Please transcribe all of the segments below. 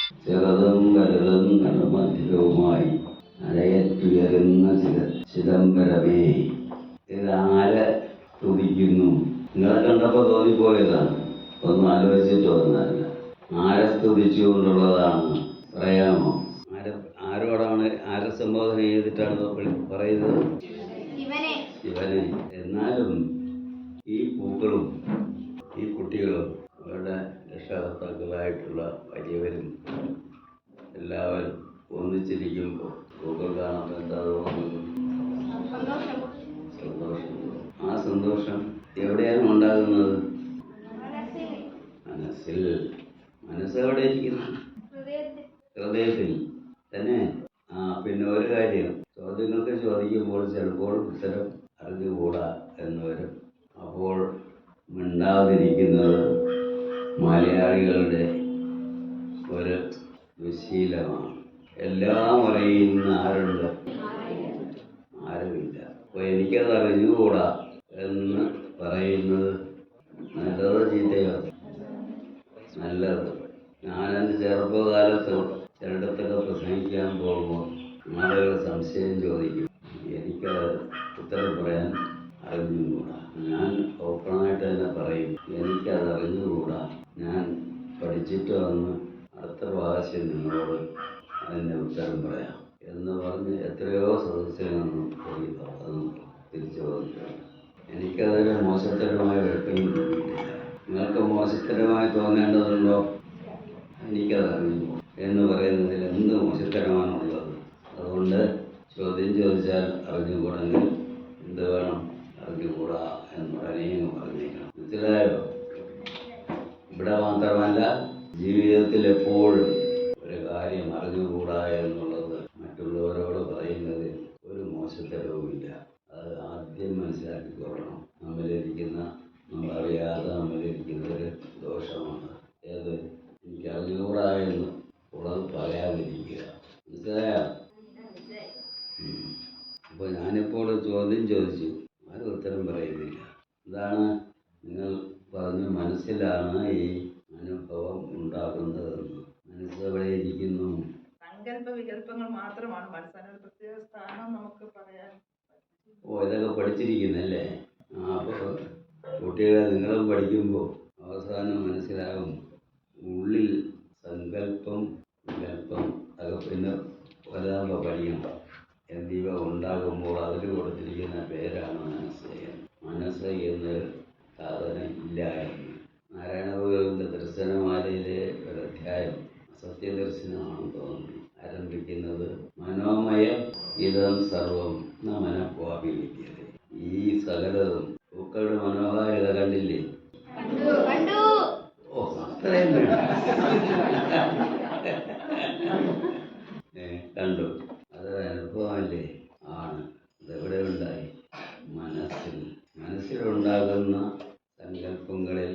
ചെറുതും വലുതും നടുമധ്യവുമായി അരയറ്റുയരുന്ന ചിദംബരമേ. ഇതാരെ സ്തുതിക്കുന്നു? നിങ്ങളെ കണ്ടപ്പോൾ തോന്നിപ്പോയതാണ്, ഒന്നും ആലോചിച്ചിട്ട് വന്നതല്ല. ആരെ സ്തുതിച്ചുകൊണ്ടുള്ളതാണ് പറയാമോ? ആരോടാണ്, ആരെ സംബോധന ചെയ്തിട്ടാണ് പറയുന്നത്? ശിവനെ. എന്നാലും ഈ പൂക്കളും ഈ കുട്ടികളും അവരുടെ രക്ഷാകർത്താക്കളായിട്ടുള്ള വലിയവരും എല്ലാവരും ഒന്നിച്ചിരിക്കുമ്പോൾ പൂക്കൾ കാണുമ്പോൾ എന്താ തോന്നുന്നത്? സന്തോഷം. ആ സന്തോഷം എവിടെയാണ് ഉണ്ടാകുന്നത്? മനസ്സിൽ. മനസ്സെവിടെ ഇരിക്കുന്നു? ഹൃദയത്തിൽ തന്നെ. പിന്നെ ഒരു കാര്യം, ചോദ്യങ്ങൾക്ക് ചോദിക്കുമ്പോൾ ചിലപ്പോൾ ഉത്തരം അറിഞ്ഞുകൂടാ എന്ന് വരും. അപ്പോൾ മിണ്ടാതിരിക്കുന്നത് മലയാളികളുടെ ഒരു ദുശീലമാണ്. എല്ലാം അറിയുന്ന ആരുണ്ട്? ആരുമില്ല. അപ്പോൾ എനിക്കത് അറിഞ്ഞുകൂടാ എന്ന് പറയുന്നത് നല്ലതോ ചീത്തയോ? നല്ലത്. ഞാനെൻ്റെ ചെറുപ്പകാലത്ത് ചിലയിടത്തൊക്കെ പ്രസംഗിക്കാൻ പോകുമ്പോൾ ആളുകൾ സംശയം ചോദിക്കും. എനിക്കത് ഉത്തരം പറയാൻ അറിഞ്ഞുകൂടാ. ഞാൻ ഓപ്പണായിട്ട് തന്നെ പറയും, എനിക്കത് അറിഞ്ഞുകൂടാ, ഞാൻ പഠിച്ചിട്ട് വന്ന് അടുത്ത പ്രാവശ്യം നിങ്ങളോട് അതിൻ്റെ ഉത്തരം പറയാം എന്ന് പറഞ്ഞ് എത്രയോ സദസ്യങ്ങളൊന്നും തിരിച്ചു വന്നിട്ടുണ്ട്. എനിക്കതൊരു മോശത്തരമായ വെട്ടയും തോന്നിയിട്ടില്ല. നിങ്ങൾക്ക് മോശത്തരമായി തോന്നേണ്ടതുണ്ടോ? എനിക്കതറിഞ്ഞു എന്ന് പറയുന്നതിൽ എന്ത് മോശത്തരമാണുള്ളത്? അതുകൊണ്ട് ചോദ്യം ചോദിച്ചാൽ അറിഞ്ഞുകൂടെങ്കിൽ എന്ത് വേണം? അറിഞ്ഞുകൂടാ എന്നുടനെയും പറഞ്ഞേക്കണം. മനസ്സിലായോ? ഇവിടെ മാത്രമല്ല, ജീവിതത്തിൽ എപ്പോഴും ഒരു കാര്യം അറിഞ്ഞുകൂടാ എന്നുള്ളത് മറ്റുള്ളവരോട് പറയുന്നതിൽ ഒരു മോശത്തരവുമില്ല. അത് ആദ്യം മനസ്സിലാക്കിക്കൊള്ളണം. നമ്മളറിയാതെ നമ്മളിരിക്കുന്ന ഒരു ദോഷമാണ്. ഏത്? എനിക്ക് അറിഞ്ഞുകൂടാ എന്ന് ഉള്ളത് പറയാതിരിക്കുക. മനസ്സിലായോ? അപ്പോൾ ഞാനിപ്പോൾ ചോദ്യം ചോദിച്ചു, ആരും ഉത്തരം പറയുന്നില്ല. എന്താണ്? നിങ്ങൾ പറഞ്ഞു മനസ്സിലാണ് ഈ അനുഭവം ഉണ്ടാകുന്നതെന്ന്. മനസ്സെവിടെ ഇരിക്കുന്നു? സങ്കല്പ വികല്പങ്ങൾ മാത്രമാണ് മനസ്സിനൊരു പ്രത്യേക സ്ഥാനം നമുക്ക് പറയാൻ. ഇതൊക്കെ പഠിച്ചിരിക്കുന്നല്ലേ? അപ്പോൾ കുട്ടികളെ നിങ്ങളും പഠിക്കുമ്പോൾ അവസാനം മനസ്സിലാകും, ഉള്ളിൽ സങ്കല്പം വികല്പം അത് പിന്നെ വലുതാകുമ്പോൾ പഠിക്കണം. എന്നിവ ഉണ്ടാകുമ്പോൾ അതിൽ കൊടുത്തിരിക്കുന്ന പേരാണ് മനസ്സ്. മനസ്സ് എന്നൊരു സാധനം ഇല്ല എന്ന് നാരായണഗുരുവിൻ്റെ ദർശനമാലയിലെ ഒരു അധ്യായം സത്യദർശനമാണെന്ന് തോന്നുന്നു. ആരംഭിക്കുന്നത് മനോമയം ഇതം സർവം ന മനഃവാപി വിദ്യത. ഈ സകലതും പൂക്കളുടെ മനോഹാരിത കണ്ടില്ലേ? അത്രയും കണ്ടു. അതൊരു അനുഭവമല്ലേ? ആണ്. ഇതെവിടെ ഉണ്ടായി? മനസ്സിൽ. മനസ്സിലുണ്ടാകുന്ന സങ്കല്പങ്ങളിൽ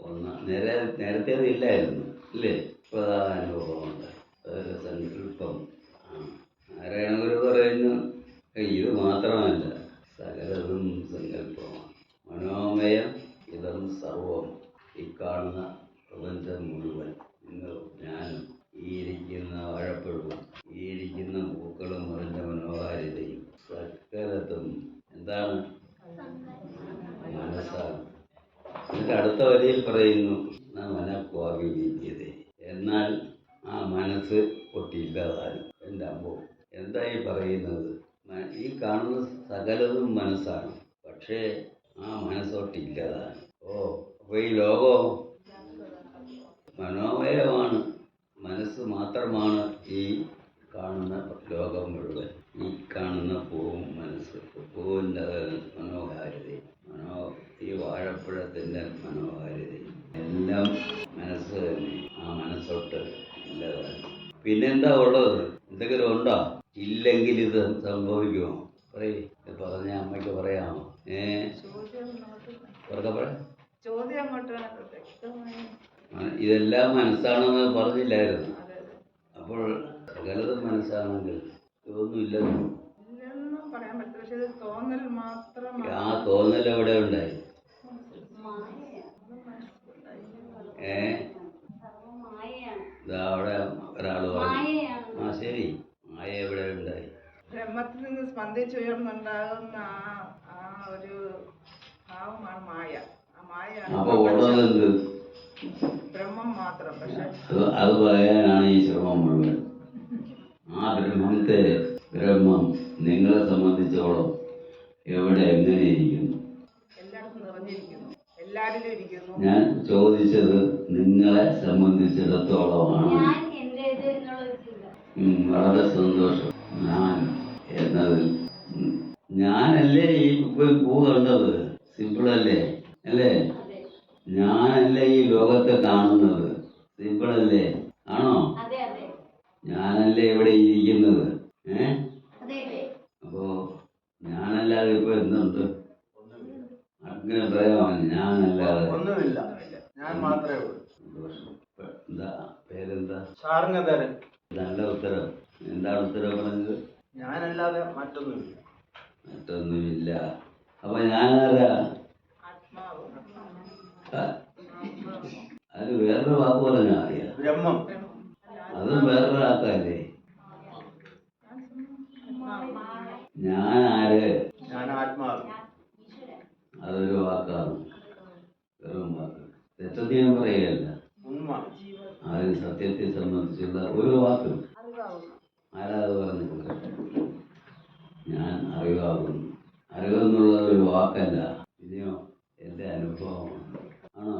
ഒന്ന് നേരത്തെ അതില്ലായിരുന്നു, ഇല്ലേ? ഇപ്പോൾ ആ അനുഭവമുണ്ട്. അതൊരു സങ്കല്പം ആണ്. നാരായണഗുരു പറയുന്നു, ഇത് മാത്രമല്ല, സകലതും സങ്കല്പമാണ്. മനോമയം ഇതം സർവം. ഈ കാണുന്ന പ്രപഞ്ചം മുഴുവൻ, നിങ്ങളും ഞാനും, ഈ ഇരിക്കുന്ന വാഴപ്പഴവും ഈ ഇരിക്കുന്ന പൂക്കളും അതിൻ്റെ മനോഹാരിതയും സകലതും എന്താണ്? മനസ്സാണ്. എന്നിട്ട് അടുത്ത വരിയിൽ പറയുന്നു, മനഃവാപി വിദ്യത. എന്നാൽ ആ മനസ്സ് ഒട്ടില്ലാതാനും. എൻ്റെ അമ്മോ, എന്തായി പറയുന്നത്? ഈ കാണുന്ന സകലതും മനസ്സാണ്, പക്ഷേ ആ മനസ്സൊട്ടില്ലാതാനും. അപ്പോൾ ഈ ലോകം മനോമയമാണ്. മനസ്സ് മാത്രമാണ് ഈ കാണുന്ന ലോകം മുഴുവൻ. ഈ കാണുന്ന പൂവും മനസ്സ്. പൂവിൻ്റെ മനോഹാരിതയും ഈ വാഴപ്പഴത്തിൻ്റെ മനോഹാരിതയും എല്ലാം മനസ്സ് തന്നെ. ആ മനസ്സൊട്ട് ഇല്ലതാണ്. പിന്നെന്താ ഉള്ളത്? എന്തെങ്കിലും ഉണ്ടോ? ഇല്ലെങ്കിൽ ഇത് സംഭവിക്കുമോ? പറഞ്ഞ അമ്മയ്ക്ക് പറയാമോ? ഇതെല്ലാം മനസ്സാണെന്ന് പറഞ്ഞില്ലായിരുന്നു? അപ്പോൾ സകലതും മനസ്സാണെങ്കിൽ ഇതൊന്നുമില്ലെന്ന് ആ തോന്നൽ എവിടെ ഉണ്ടായി? ഇതാ അവിടെ ഒരാൾ പറഞ്ഞു. ആ ശരി, മായ എവിടെ ഉണ്ടായി? ബ്രഹ്മത്തിൽ നിന്ന് സ്പന്ദിച്ചുയർന്നുണ്ടാകുന്ന ആ ഒരു ഭാവമാണ് മായ. ആ മായയാണ് അപ്പൊ ഉള്ളതെന്ത്? ബ്രഹ്മം മാത്രം. പക്ഷെ അത് പറയാനാണ് ഈ ശ്രമം മുഴുവൻ. ആ ബ്രഹ്മം നിങ്ങളെ സംബന്ധിച്ചോളം എവിടെ എങ്ങനെ ഇരിക്കുന്നു? എല്ലായിടത്തും നിറഞ്ഞിരിക്കുന്നു, എല്ലാരിലും ഇരിക്കുന്നു. ഞാൻ ചോദിച്ചത് നിങ്ങളെ സംബന്ധിച്ചിടത്തോളമാണ്. വളരെ സന്തോഷം. ഞാൻ എന്നതിൽ ഞാനല്ലേ ഈ പൂ കണ്ടത്? സിമ്പിളല്ലേ? അല്ലേ? ഞാനല്ലേ ഈ ലോകത്തെ കാണുന്നത്? സിമ്പിളല്ലേ? ആണോ? ഞാനല്ലേ ഇവിടെ ഇരിക്കുന്നത്? അപ്പോ ഞാനല്ലാതെ ഇപ്പൊ എന്തുണ്ട്? അങ്ങനെ പറയാൻ ഞാനല്ലാതെ ഒന്നുമില്ല, ഞാൻ മാത്രമേ ഉള്ളൂ. എന്താ പേരെന്താ? ശാർങ്ങധരൻ. നല്ല ഉത്തരം. എന്താണ് ഉത്തരം പറഞ്ഞത്? ഞാനല്ലാതെ മറ്റൊന്നുമില്ല. മറ്റൊന്നുമില്ല. അപ്പൊ ഞാനാരാ? ആത്മാവ്. അത് വേറൊരു വാക്ക് പറഞ്ഞാൽ അറിയാം. ബ്രഹ്മം. അതും വേറൊരു വാക്കല്ലേ? ഞാൻ ആര്? ഞാൻ ആത്മാവ്. അതൊരു വാക്കാണ്, വെറും വാക്ക്. തെറ്റൊന്നും ഞാൻ പറയുകയല്ല. ഉണ്മ. അതിന് സത്യത്തെ സംബന്ധിച്ചുള്ള ഒരു വാക്ക് ആരാത് പറഞ്ഞിട്ടുണ്ട്? ഞാൻ അറിവാകുന്നു. അറിവെന്നുള്ള ഒരു വാക്കല്ല, പിന്നെയോ എൻ്റെ അനുഭവമാണ്. ആണോ?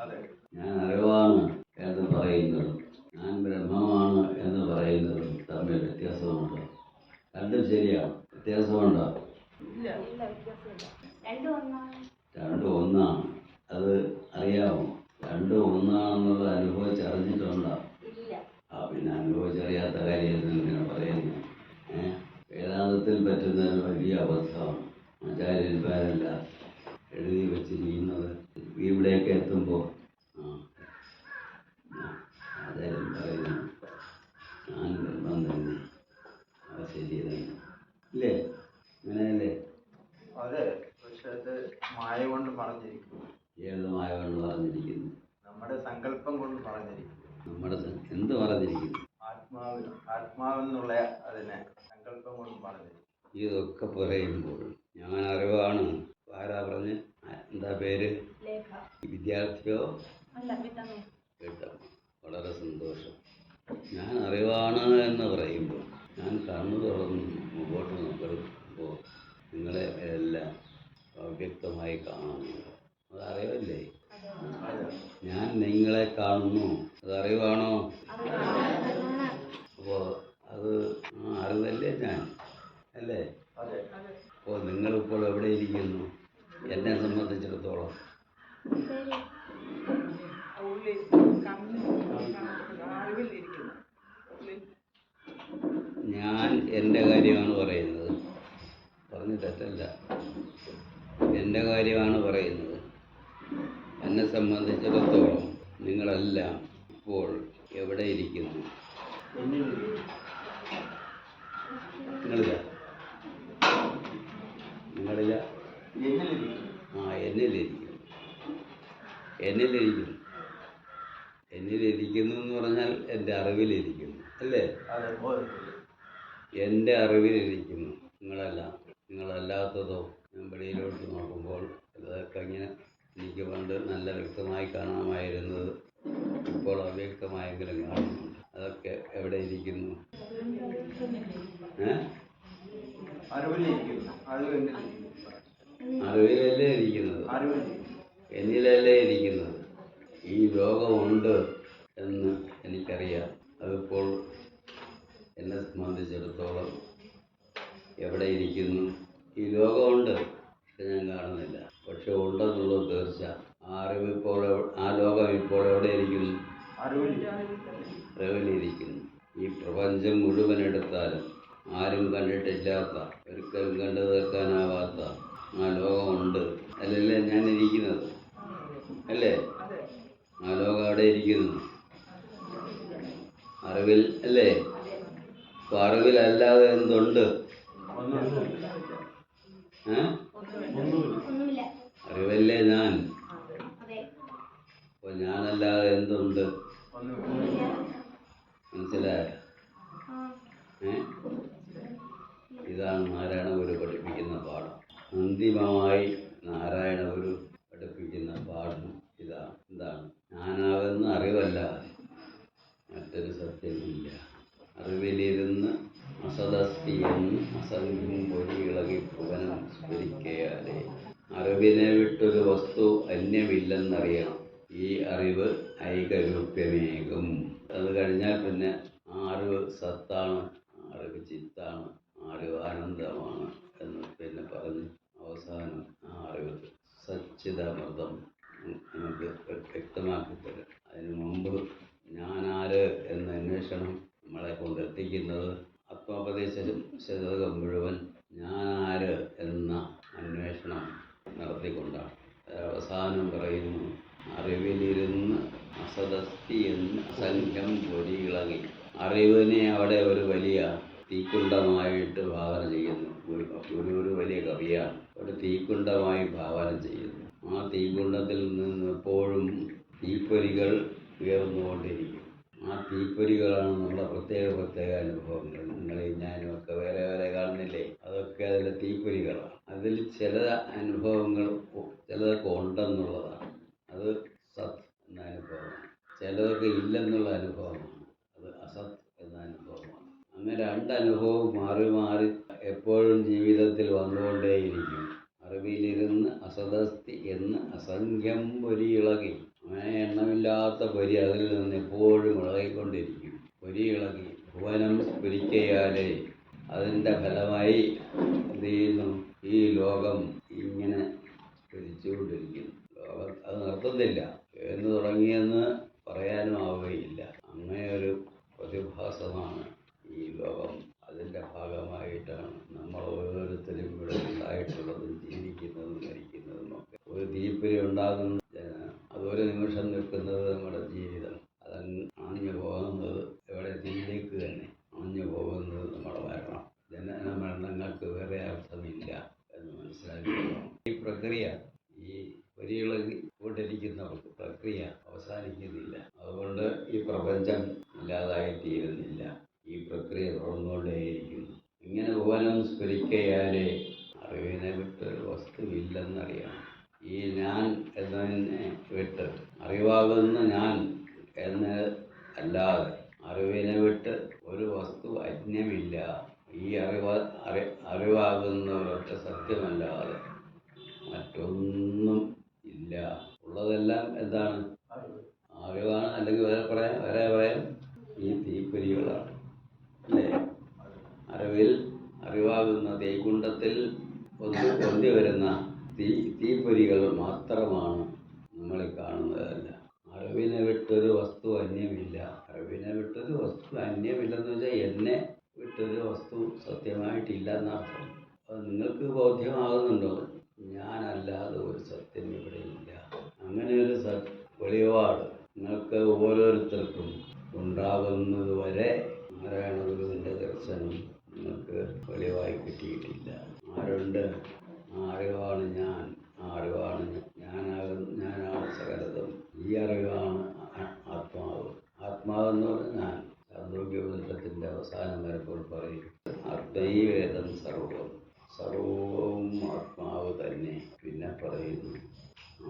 അതെ. ഞാൻ അറിവാണ് എന്ന് പറയുന്നതും ഞാൻ ബ്രഹ്മമാണ് എന്ന് പറയുന്നതും തമ്മിൽ വ്യത്യാസമുണ്ടോ? രണ്ടും ശരിയാണ്. വ്യത്യാസമുണ്ടോ? രണ്ടും ഒന്നാണ്. അത് അറിയാമോ? രണ്ടും ഒന്നാണെന്നുള്ളത് അനുഭവിച്ചറിഞ്ഞിട്ടുണ്ടോ? പിന്നെ അനുഭവിച്ചറിയാത്ത കാര്യം ഇങ്ങനെ പറയുന്നു. വേദാന്തത്തിൽ പറ്റുന്ന ഒരു വലിയ അബദ്ധമാണ് ആചാര്യന്മാരല്ല എഴുതി വെച്ചിരിക്കുന്നത്. ഇവിടെയൊക്കെ എത്തുമ്പോൾ ആചാര്യൻ പറയുന്നു ഞാൻ ബ്രഹ്മം തന്നെ. അത് ശരി തന്നെ ഇല്ലേ? അങ്ങനെയല്ലേ? അതെ. പക്ഷെ അത് മായ കൊണ്ട് പറഞ്ഞിരിക്കുന്നു. ഏത് മായ കൊണ്ട് പറഞ്ഞിരിക്കുന്നു? നമ്മുടെ സങ്കല്പം കൊണ്ട് പറഞ്ഞിരിക്കുന്നു. നമ്മുടെ എന്ത് പറഞ്ഞിരിക്കുന്നു? ആത്മാവെന്നുള്ള അതിനെ സങ്കല്പം കൊണ്ട് പറഞ്ഞിരിക്കുന്നു. ഇതൊക്കെ പറയുമ്പോൾ ഞാൻ അറിവാണ്. ആരാ പറഞ്ഞ്? എന്താ പേര്? വിദ്യാർത്ഥിയോ? കേട്ടോ, വളരെ സന്തോഷം. ഞാൻ അറിവാണ് എന്ന് പറയുമ്പോൾ ഞാൻ കണ്ണു തുറന്ന് മുമ്പോട്ട് നോക്കുമ്പോൾ നിങ്ങളെ എല്ലാം അവ്യക്തമായി കാണുന്നു. അത് അറിവല്ലേ? ഞാൻ നിങ്ങളെ കാണുന്നു. അത് അറിവാണോ? അപ്പോൾ അത് അറിവല്ലേ ഞാൻ? അല്ലേ? അപ്പോൾ നിങ്ങളിപ്പോൾ എവിടെ ഇരിക്കുന്നു? എന്നെ സംബന്ധിച്ചിടത്തോളം ഞാൻ എൻ്റെ കാര്യമാണ് പറയുന്നത്. പറഞ്ഞ് തെറ്റല്ല. എൻ്റെ കാര്യമാണ് പറയുന്നത്. എന്നെ സംബന്ധിച്ചിടത്തോളം നിങ്ങളെല്ലാം ഇപ്പോൾ എവിടെ ഇരിക്കുന്നു? നിങ്ങളില്ല. എന്നിലിരിക്കുന്നു. എന്നിലിരിക്കുന്നു എന്ന് പറഞ്ഞാൽ എൻ്റെ അറിവിലിരിക്കുന്നു, അല്ലേ? എൻ്റെ അറിവിലിരിക്കുന്നു. നിങ്ങളല്ലാത്തതോ? ഞാൻ വെളിയിലോട്ട് നോക്കുമ്പോൾ ഇതൊക്കെ ഇങ്ങനെ എനിക്ക് പണ്ട് നല്ല വ്യക്തമായി കാണാമായിരുന്നത് ഇപ്പോൾ അവ്യക്തമായെങ്കിലും കാണുന്നുണ്ട്. അതൊക്കെ എവിടെ ഇരിക്കുന്നു? അറിവിലല്ലേ ഇരിക്കുന്നത്? എന്നിലല്ലേ ഇരിക്കുന്നത്? ഈ ലോകമുണ്ട് എന്ന് എനിക്കറിയാം. അതിപ്പോൾ എന്നെ സംബന്ധിച്ചിടത്തോളം എവിടെ ഇരിക്കുന്നു? ഈ ലോകമുണ്ട്, പക്ഷെ ഞാൻ കാണുന്നില്ല. പക്ഷെ ഉണ്ടെന്നുള്ളത് തീർച്ച. ആ ലോകം ഇപ്പോൾ എവിടെ ഇരിക്കുന്നു? അറിവിലിരിക്കുന്നു. ഈ പ്രപഞ്ചം മുഴുവൻ എടുത്താലും ആരും കണ്ടിട്ടില്ലാത്ത, ഒരിക്കലും കണ്ടു തീർക്കാനാവാത്ത ആ ലോകമുണ്ട്. അതിലല്ലേ ഞാൻ ഇരിക്കുന്നത്? അല്ലേ? ആ ലോകം അവിടെ ഇരിക്കുന്നു അറിവിൽ, അല്ലേ? അപ്പൊ അറിവിലല്ലാതെ എന്തുണ്ട്? അറിവല്ലേ ഞാൻ? അപ്പൊ ഞാനല്ലാതെ എന്തുണ്ട്? നാരായണ ഗുരു പഠിപ്പിക്കുന്ന പാഠം. അന്തിമമായി നാരായണ ഗുരു പഠിപ്പിക്കുന്ന പാഠം ഇതാണ്. എന്താണ്? ഞാനാകുന്ന അറിവല്ലാതെ മറ്റൊരു സത്യമില്ല. അറിവിലിരുന്ന് അസദസ്തി എന്ന് അസംഖ്യം പൊരിയിളകി ഭുവനം സ്ഫുരിക്കയാലേ. അറിവിനെ വിട്ടൊരു വസ്തു അന്യമില്ലെന്നറിയണം. ഈ അറിവ് ഐകരൂപ്യമേകും. അത് കഴിഞ്ഞാൽ പിന്നെ ആ അറിവ് സത്താണ്, ആ അറിവ് ചിത്താണ്, ആ അറിവ് ആനന്ദമാണ് എന്ന് പിന്നെ പറഞ്ഞ് അവസാനം ആ അറിവ് സച്ചിദാമൃതം നമുക്ക് വ്യക്തമാക്കി തരും. അതിനു മുമ്പ് ഞാനാര് എന്ന അന്വേഷണം നമ്മളെ കൊണ്ടെത്തിക്കുന്നത് ആത്മോപദേശ ശതകം മുഴുവൻ ഞാനാര് എന്ന അന്വേഷണം നടത്തിക്കൊണ്ടാണ്. അവസാനം പറയുന്നു, അറിവിലിരുന്ന് അസദസ്തി എന്ന് അസംഖ്യം പൊരിയിളകി. അറിവിനെ അവിടെ ഒരു വലിയ തീക്കുണ്ടമായിട്ട് ഭാവന ചെയ്യുന്നു. ഒരു വലിയ കവിയാണ്. ഒരു തീക്കുണ്ടമായി ഭാവന ചെയ്യുന്നു. ആ തീക്കുണ്ടത്തിൽ നിന്ന് എപ്പോഴും തീപ്പൊരികൾ ഉയർന്നുകൊണ്ടിരിക്കും. ആ തീപ്പൊരികളാണ് നമ്മുടെ പ്രത്യേക അനുഭവങ്ങൾ. നിങ്ങളെയും ഞാനും ഒക്കെ വേറെ വേറെ കാണുന്നില്ലേ? അതൊക്കെ അതിലെ തീപ്പൊരികളാണ്. അതിൽ ചില അനുഭവങ്ങൾ ചിലതൊക്കെ ഉണ്ടെന്നുള്ളതാണ്, അത് സത് എന്ന അനുഭവമാണ്. ചിലതൊക്കെ ഇല്ലെന്നുള്ള അനുഭവമാണ്, അത് അസത് എന്ന അനുഭവമാണ്. അങ്ങനെ രണ്ടനുഭവം മാറി മാറി എപ്പോഴും ജീവിതത്തിൽ വന്നുകൊണ്ടേയിരിക്കും. അറിവിലിരുന്ന് അസദസ്തി എന്ന് അസംഖ്യം പൊരി ഇളകി. അങ്ങനെ എണ്ണമില്ലാത്ത പൊരി അതിൽ നിന്ന് എപ്പോഴും ഇളകിക്കൊണ്ടിരിക്കും. പൊരി ഇളകി ഭുവനം സ്ഫുരിക്കയാലേ. അതിൻ്റെ ഫലമായി എന്ത് ചെയ്യുന്നു? ഈ ലോകം ഇങ്ങനെ സ്ഫുരിച്ചുകൊണ്ടിരിക്കുന്നു. ലോകം അത് നിർത്തുന്നില്ല. എന്ന് തുടങ്ങിയെന്ന് പറയാനും ആവുകയില്ല. അങ്ങനെ ഒരു പ്രതിഭാസമാണ് ഈ ലോകം. അതിൻ്റെ ഭാഗമായിട്ടാണ് നമ്മൾ ഓരോരുത്തരും ഇവിടെ ഉണ്ടായിട്ടുള്ളതും ജീവിക്കുന്നതും മരിക്കുന്നതും ഒക്കെ. ഒരു തീപ്പൊരി ഉണ്ടാകുന്ന അതൊരു നിമിഷം നിൽക്കുന്നത് നമ്മുടെ ജീവിതം. അണഞ്ഞു പോകുന്നത് എവിടെ? തീയിലേക്ക് തന്നെ അണഞ്ഞു പോകുന്നത് നമ്മുടെ മരണം. ജനന മരണങ്ങൾക്ക് വേറെ അർത്ഥമില്ല എന്ന് മനസ്സിലാക്കിക്കണം. ഈ പ്രക്രിയ, ഈ പൊരിയിളകി കൊണ്ടിരിക്കുന്ന പ്രക്രിയ അവസാനിക്കുന്നില്ല. അതുകൊണ്ട് ഈ പ്രപഞ്ചം ഇല്ലാതായിത്തീരുന്നില്ല. ഈ പ്രക്രിയ തുടർന്നുകൊണ്ടേയിരിക്കുന്നു. ഇങ്ങനെ ഭുവനം സ്ഫുരിക്കയാലേ. അറിവിനെ വിട്ടൊരു വസ്തുവില്ലെന്നറിയണം. ഈ ഞാൻ എന്നതിനെ വിട്ട്, അറിവാകുന്ന ഞാൻ എന്ന് അല്ലാതെ അറിവിനെ വിട്ട് ഒരു വസ്തു അന്യമില്ല. ഈ അറിവാകുന്ന ഒരൊറ്റ സത്യമല്ലാതെ മറ്റൊന്നും ഇല്ല. ഉള്ളതെല്ലാം എന്താണ്? അറിവാണ്. അല്ലെങ്കിൽ വേറെ പറയാം ഈ തീപ്പൊരികളാണ്, അല്ലേ? അറിവാകുന്ന തീകുണ്ടത്തിൽ പൊന്തി വരുന്ന തീപ്പൊരികൾ മാത്രമാണ് നമ്മളീ കാണുന്നതല്ല. അറിവിനെ വിട്ടൊരു വസ്തു അന്യമില്ല. അറിവിനെ വിട്ടൊരു വസ്തു അന്യമില്ലെന്ന് വെച്ചാൽ എന്നെ വിട്ടൊരു വസ്തു സത്യമായിട്ടില്ല എന്നർത്ഥം. അത് നിങ്ങൾക്ക് ബോധ്യമാകുന്നുണ്ടോ? ഞാനല്ലാതെ ഒരു സത്യം ഇവിടെ ഇല്ല. അങ്ങനെ ഒരു വെളിപാട് നിങ്ങൾക്ക് ഓരോരുത്തർക്കും ഉണ്ടാകുന്നത് വരെ നാരായണ ഗുരുവിൻ്റെ ദർശനം നിങ്ങൾക്ക് വെളിവായി കിട്ടിയിട്ടില്ല. ആരുണ്ട്? ആ അറിവാണ് ഞാൻ. ആ അറിവാണ് ഞാനാണ് സകലതും. ഈ അറിവാണ് ആത്മാവ്. ആത്മാവെന്ന് പറഞ്ഞാൽ ചാന്തോക്യോപനിഷത്തിൻ്റെ അവസാനം വരുമ്പോൾ പറയും, ആത്മൈവേദം സർവം. സർവവും ആത്മാവ് തന്നെ. പിന്നെ പറയുന്നു,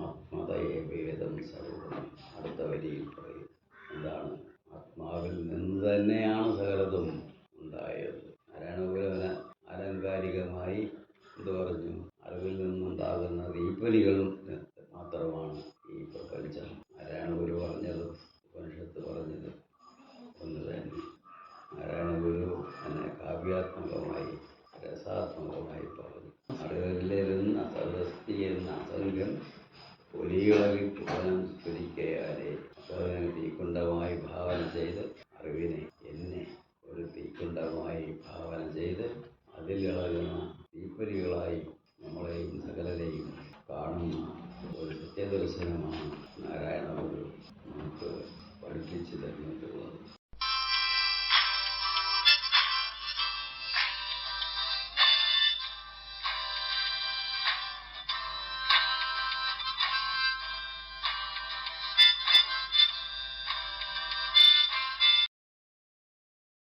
ആത്മതയെ വേദം സർവം. അടുത്ത വരിയിൽ പറയും, എന്താണ്? ആത്മാവിൽ നിന്ന് തന്നെയാണ് സകലതും ഉണ്ടായത്. നാരായണഗുരുവിന് ആലങ്കാരികമായി എന്ത് പറഞ്ഞു? അറിവിൽ നിന്നുണ്ടാകുന്ന തീപ്പൊരികൾ മാത്രമാണ് ഈ പ്രപഞ്ചം. നാരായണഗുരു പറഞ്ഞത്, ഉപനിഷത്ത് പറഞ്ഞത് ഒന്ന് തന്നെ. നാരായണഗുരു എന്നെ കാവ്യാത്മ